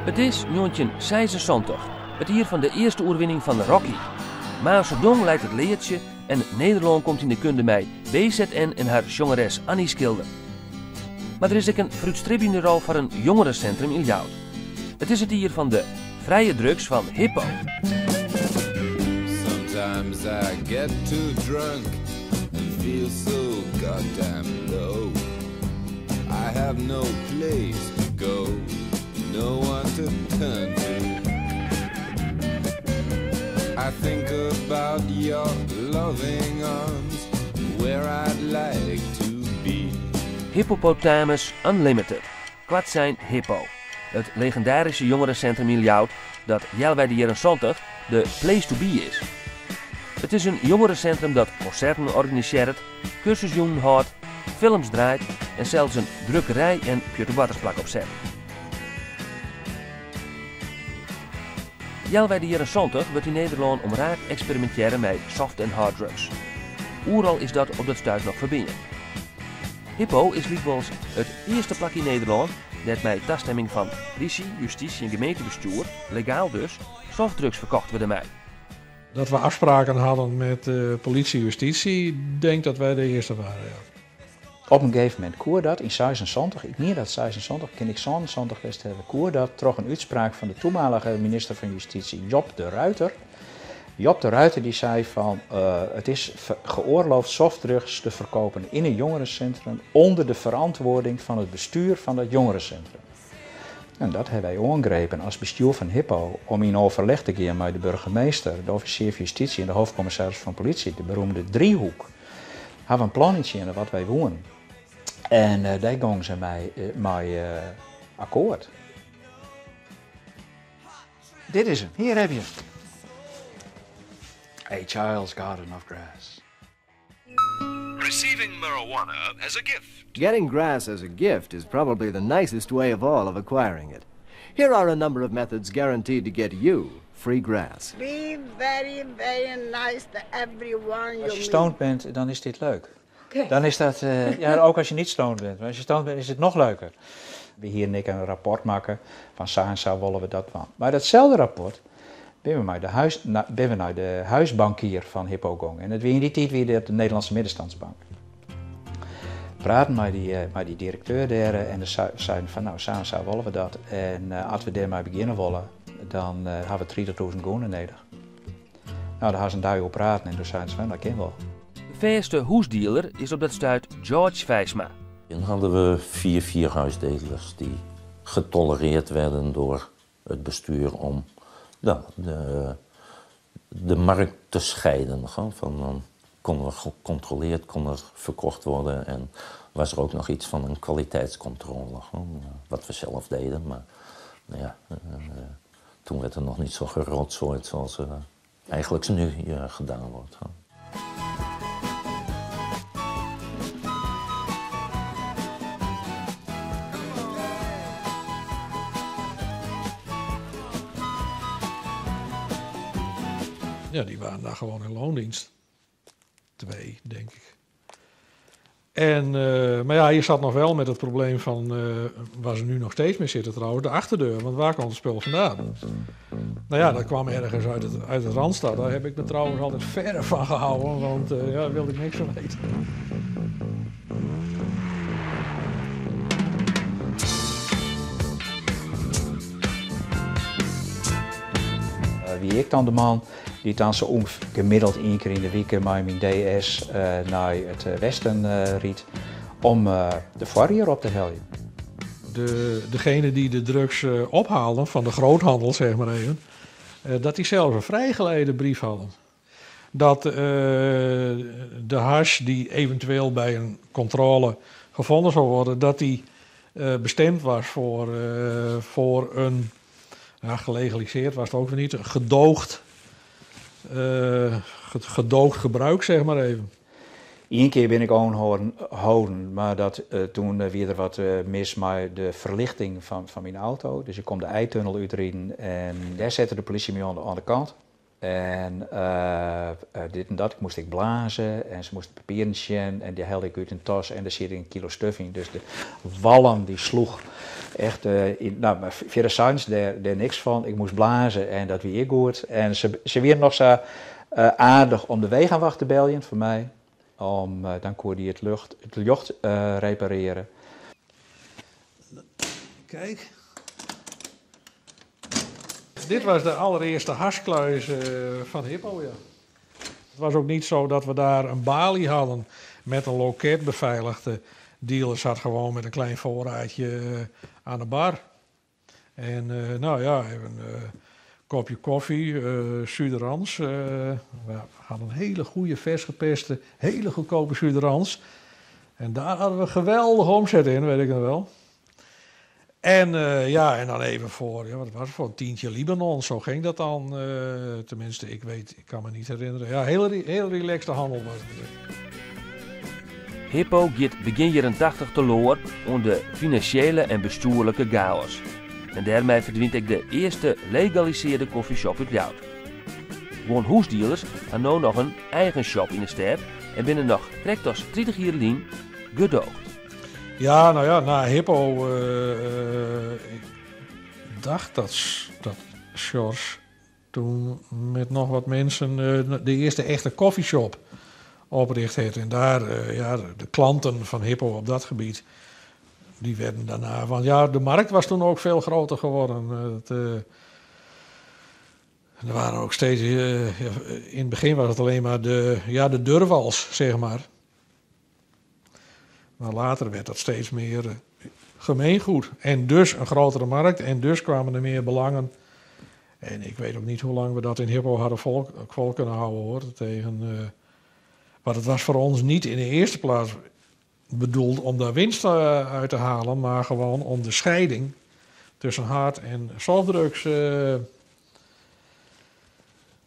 Het is 1976, het jaar van de eerste oorwinning van de Rocky. Mao Zedong leidt het leertje en Nederland komt in de kunde mee BZN en haar jongeres Annie Schilder. Maar er is ook een frustrerende rol voor een jongerencentrum in Ljouwert. Het is het jaar van de vrije drugs van Hippo. Sometimes I get too drunk and feel so goddamn low. I have no place to go, no one to turn to. I think about your loving arms, where I'd like to be. Hippopotamus Unlimited, kwart zijn Hippo. Het legendarische jongerencentrum in Ljouwert dat bij de jaren 70 de place to be is. Het is een jongerencentrum dat concerten organiseert, cursusjongen houdt, films draait en zelfs een drukkerij en Pieter opzet. Bij de jaren 70 wordt in Nederland om raak experimenteren met soft en hard drugs. Overal is dat op dat stuit nog verbinden. Hippo is likwijls het eerste plak in Nederland dat met toestemming van politie, justitie en gemeentebestuur, legaal dus, softdrugs verkocht worden mij. Dat we afspraken hadden met politie en justitie, denk dat wij de eerste waren. Ja. Op een gegeven moment koer dat in 76, ik meen dat 76, ken ik 77 best hebben, koer dat toch een uitspraak van de toenmalige minister van Justitie, Job de Ruiter. Job de Ruiter die zei van, het is geoorloofd softdrugs te verkopen in een jongerencentrum onder de verantwoording van het bestuur van dat jongerencentrum. En dat hebben wij aangegrepen als bestuur van Hippo om in overleg te gaan met de burgemeester, de officier van Justitie en de hoofdcommissaris van Politie, de beroemde driehoek. Hebben we een plannetje in wat wij wonen. En daar gingen ze mij akkoord. Dit is hem, hier heb je. A child's garden of grass. Receiving marijuana as a gift. Getting grass as a gift is probably the nicest way of all of acquiring it. Here are a number of methods guaranteed to get you free grass. Be very, very nice to everyone. Als je stoned bent, dan is dit leuk. Okay. Dan is dat, ja, ook als je niet stoned bent. Maar als je stoned bent, is het nog leuker. We hier en ik een rapport maken van zo en zo willen we dat van. Maar datzelfde rapport ben we naar de huisbankier van Hippo gegaan. En dat weer in die tijd weer de Nederlandse Middenstandsbank. Praten met die directeur daar en dan zeiden van nou, zo en zo willen we dat. En als we daarmee beginnen willen, dan hebben we 30.000 goenen nodig. Nou, daar gaan ze een duik op praten en toen zeiden ze van dat kan wel. De verste hoesdealer is op dat stuit George Vijsma. Dan hadden we 4 huisdelers die getolereerd werden door het bestuur om de markt te scheiden. Dan kon er gecontroleerd, kon er verkocht worden en was er ook nog iets van een kwaliteitscontrole. Wat we zelf deden, maar nou ja, toen werd er nog niet zo gerotzooid zoals eigenlijk nu gedaan wordt. Ja, die waren daar gewoon in loondienst. 2, denk ik. En, maar ja, hier zat nog wel met het probleem van, waar ze nu nog steeds mee zitten trouwens, de achterdeur. Want waar kwam het spul vandaan? Nou ja, dat kwam ergens uit het Randstad. Daar heb ik me trouwens altijd verre van gehouden, want daar wilde ik niks van weten. Wie ik dan de man die dan zo gemiddeld 1 keer in de week met mijn DS naar het westen riet om de varrier op te helpen. Degene die de drugs ophaalden van de groothandel, zeg maar even, dat die zelfs een vrijgeleide brief hadden. Dat de hash die eventueel bij een controle gevonden zou worden, dat die bestemd was voor een, ja, gelegaliseerd was het ook weer niet, een gedoogd gebruik, zeg maar even. Eén keer ben ik aangehouden, maar toen weer er wat mis met de verlichting van mijn auto. Dus ik kom de eitunnel uitrijden en daar zette de politie me aan de kant. En dit en dat moest ik blazen en ze moesten papieren zien en die helde ik uit een tas en er zit een kilo stuf in. Dus de walm die sloeg echt maar verder science daar niks van. Ik moest blazen en dat wie ik goed. En ze weer nog zo aardig om de wegenwacht te bellen voor mij. Dan kon die het lucht repareren. Kijk. Dit was de allereerste harskluis van Hippo, ja. Het was ook niet zo dat we daar een balie hadden met een loket beveiligd. De dealer zat gewoon met een klein voorraadje aan de bar. En nou ja, even een kopje koffie, Suderans. We hadden een hele goede versgepeste, hele goedkope Suderans. En daar hadden we geweldige omzet in, weet ik nog wel. En en dan even voor, wat was het voor een tientje Libanon, zo ging dat dan. Tenminste, ik kan me niet herinneren. Ja, heel relaxte handel was het. Hippo gaat begin jaren 80 teloor onder de financiële en bestuurlijke chaos. En daarmee verdwijnt ik de eerste legaliseerde koffieshop uit Ljouwert. Gewoon hoesdealers hebben nu nog een eigen shop in de stad en binnen nog direct als 30 jaar lang gedoogd. Ja, nou ja, na Hippo, ik dacht dat Sjors toen met nog wat mensen de eerste echte koffieshop opricht heeft. En daar, de klanten van Hippo op dat gebied, die werden daarna, want ja, de markt was toen ook veel groter geworden. Er waren ook steeds, in het begin was het alleen maar de deurwals, zeg maar. Maar later werd dat steeds meer gemeengoed. En dus een grotere markt. En dus kwamen er meer belangen. En ik weet ook niet hoe lang we dat in Hippo hadden vol kunnen houden, hoor. Maar het was voor ons niet in de eerste plaats bedoeld om daar winst uit te halen. Maar gewoon om de scheiding tussen hard- en softdrugs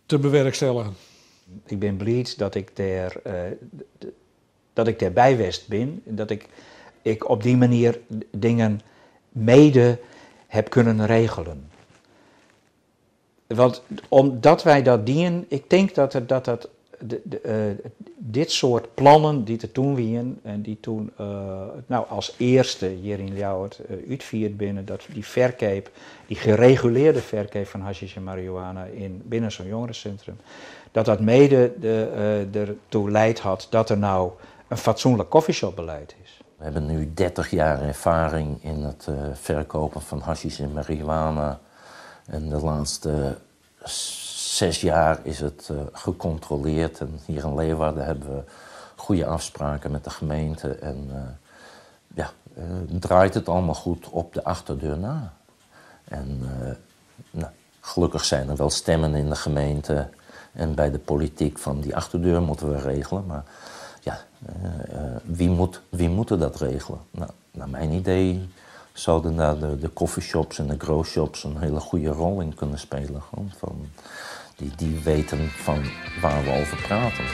te bewerkstelligen. Ik ben blij dat ik daarbij west ben. Dat ik op die manier dingen mede heb kunnen regelen. Want omdat wij dat dienen, ik denk dat dit soort plannen die er toen waren en die toen als eerste hier in Ljouwert uitvierd binnen, dat die verkoop, die gereguleerde verkoop van hashish en marihuana binnen zo'n jongerencentrum, dat mede ertoe leidt had dat er nou een fatsoenlijk coffeeshopbeleid is. We hebben nu 30 jaar ervaring in het verkopen van hashish en marihuana. En de laatste 6 jaar is het gecontroleerd. En hier in Leeuwarden hebben we goede afspraken met de gemeente. En draait het allemaal goed op de achterdeur na. En gelukkig zijn er wel stemmen in de gemeente en bij de politiek van die achterdeur moeten we regelen. Maar wie moet dat regelen? Nou, naar mijn idee zouden daar de coffeeshops en de growshops een hele goede rol in kunnen spelen. Gewoon die weten van waar we over praten.